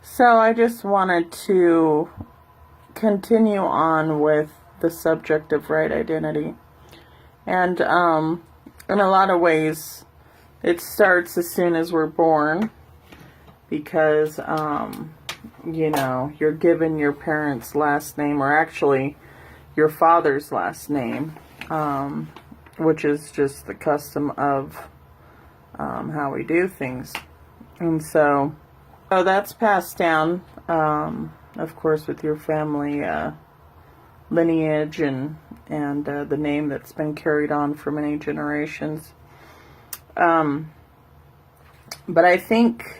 So I just wanted to continue on with the subject of right identity. And in a lot of ways, it starts as soon as we're born because, you're given your parents' last name, or actually your father's last name, which is just the custom of how we do things. And so that's passed down, of course, with your family lineage and the name that's been carried on for many generations. But I think,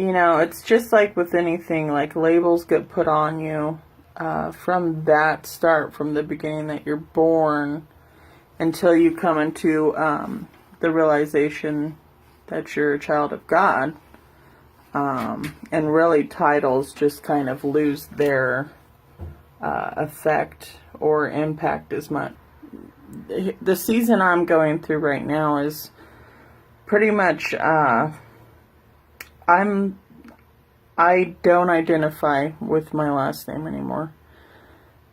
it's just like with anything, like labels get put on you from that start, from the beginning that you're born until you come into the realization that you're a child of God. And really titles just kind of lose their effect or impact as much. The season I'm going through right now is pretty much, I don't identify with my last name anymore.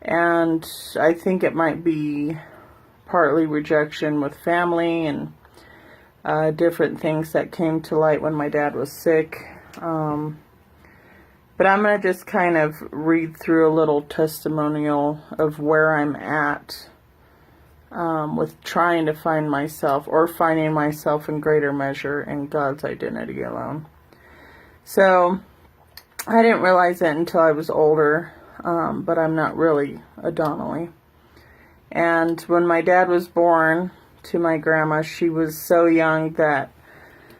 And I think it might be partly rejection with family and different things that came to light when my dad was sick. But I'm going to just kind of read through a little testimonial of where I'm at with trying to find myself, or finding myself in greater measure in God's identity alone. So I didn't realize that until I was older, but I'm not really a Donnelly. And when my dad was born to my grandma, she was so young that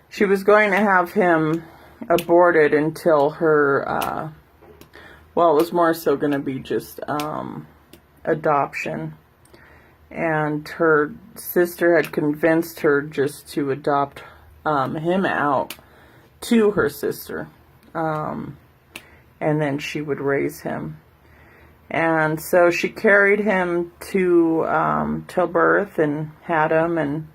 she was going to have him aborted until her, it was more so going to be just adoption. And her sister had convinced her just to adopt him out to her sister. And then she would raise him. And so she carried him to till birth and had him, and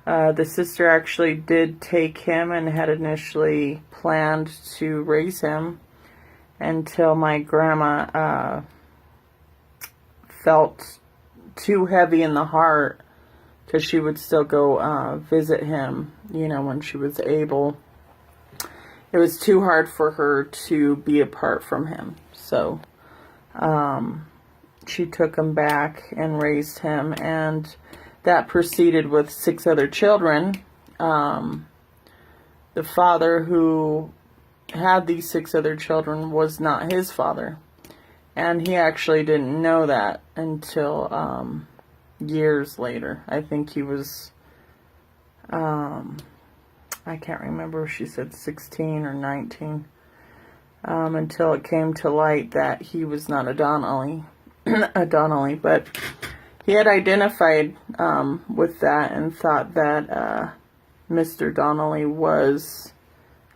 the sister actually did take him and had initially planned to raise him until my grandma felt too heavy in the heart, because she would still go visit him, when she was able. It was too hard for her to be apart from him. So she took him back and raised him, and that proceeded with 6 other children. The father who had these 6 other children was not his father. And he actually didn't know that until years later. I think he was, I can't remember if she said 16 or 19. Until it came to light that he was not a Donnelly. But he had identified with that and thought that Mr. Donnelly was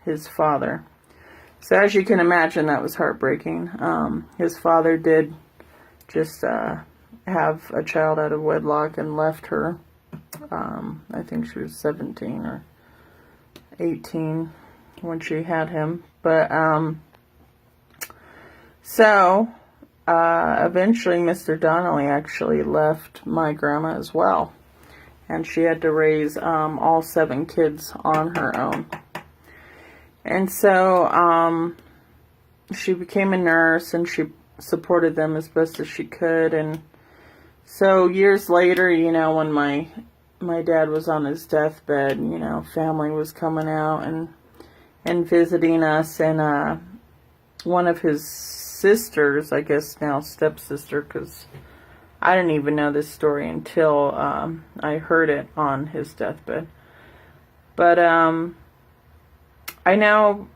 his father. So as you can imagine, that was heartbreaking. His father did just have a child out of wedlock and left her. I think she was 17 or 18 when she had him. But eventually Mr. Donnelly actually left my grandma as well. And she had to raise all 7 kids on her own. And so she became a nurse, and she supported them as best as she could. And so years later, when my dad was on his deathbed, family was coming out and visiting us. And one of his sisters, I guess now stepsister, because I didn't even know this story until I heard it on his deathbed. But I know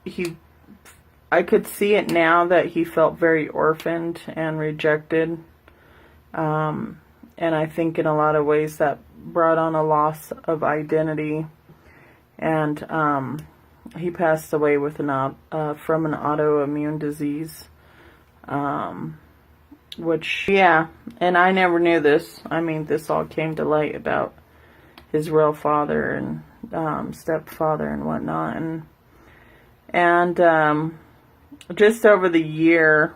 I could see it now that he felt very orphaned and rejected. And I think in a lot of ways that brought on a loss of identity. And he passed away with from an autoimmune disease. Which, yeah, and I never knew this. I mean, this all came to light about his real father and stepfather and whatnot. And just over the year,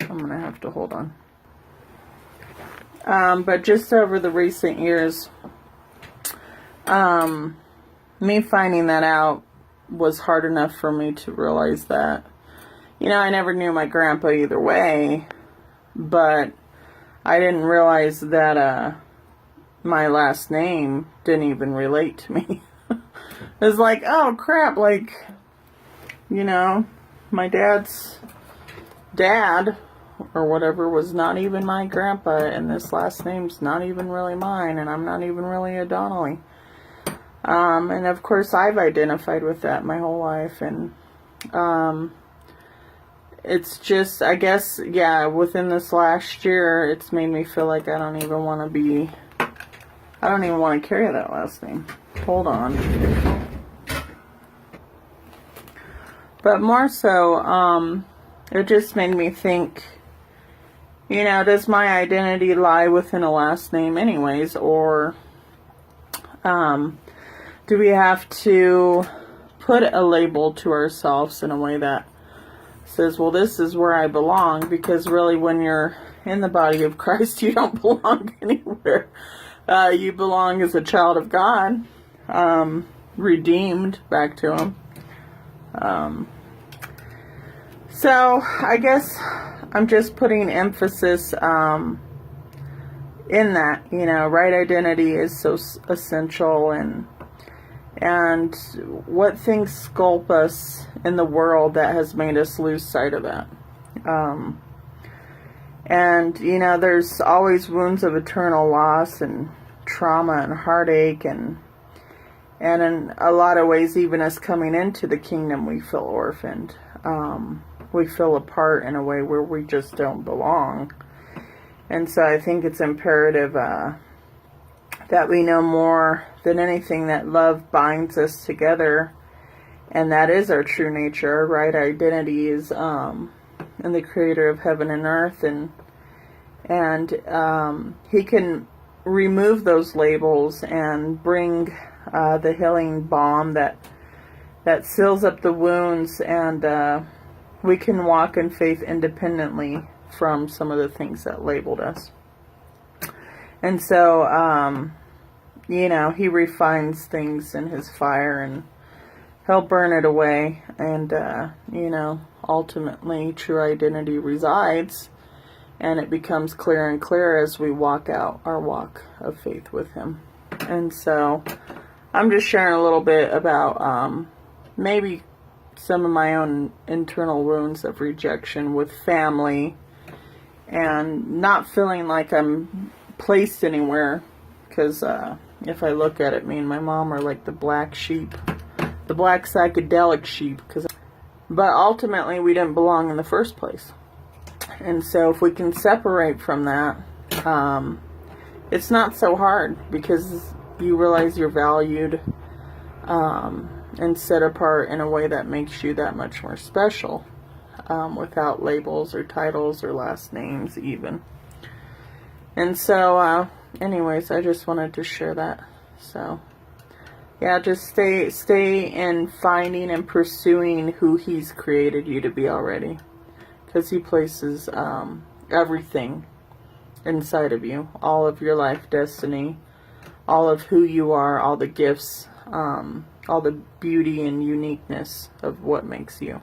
I'm going to have to hold on. But just over the recent years, me finding that out was hard enough for me to realize that, you know, I never knew my grandpa either way, but I didn't realize that, my last name didn't even relate to me. It was like, oh crap, like, you know, my dad's dad or whatever was not even my grandpa, and this last name's not even really mine, and I'm not even really a Donnelly. And of course I've identified with that my whole life, and it's just, I guess, yeah, within this last year, it's made me feel like I don't even want to carry that last name. Hold on. But more so, it just made me think, you know, does my identity lie within a last name anyways, or do we have to put a label to ourselves in a way that says, well, this is where I belong? Because really, when you're in the body of Christ, you don't belong anywhere. You belong as a child of God, redeemed back to Him. So I guess I'm just putting emphasis in that, you know, right identity is so essential, and what things sculpt us in the world that has made us lose sight of that. And, you know, there's always wounds of eternal loss and trauma and heartache, and in a lot of ways, even us coming into the kingdom, we feel orphaned. We feel apart in a way where we just don't belong. And so I think it's imperative that we know more than anything that love binds us together, and that is our true nature. Our right identity is in the Creator of heaven and earth, and He can remove those labels and bring the healing balm that seals up the wounds, and we can walk in faith independently from some of the things that labeled us. And so, you know, He refines things in His fire, and He'll burn it away. And, you know, ultimately true identity resides, and it becomes clearer and clearer as we walk out our walk of faith with Him. And so I'm just sharing a little bit about maybe some of my own internal wounds of rejection with family, and not feeling like I'm placed anywhere, because if I look at it, me and my mom are like the black sheep, the black psychedelic sheep, but ultimately we didn't belong in the first place. And so if we can separate from that, it's not so hard, because you realize you're valued and set apart in a way that makes you that much more special, without labels or titles or last names even. And so anyways, I just wanted to share that. So yeah, just stay in finding and pursuing who He's created you to be already, because He places everything inside of you, all of your life destiny, all of who you are, all the gifts, all the beauty and uniqueness of what makes you.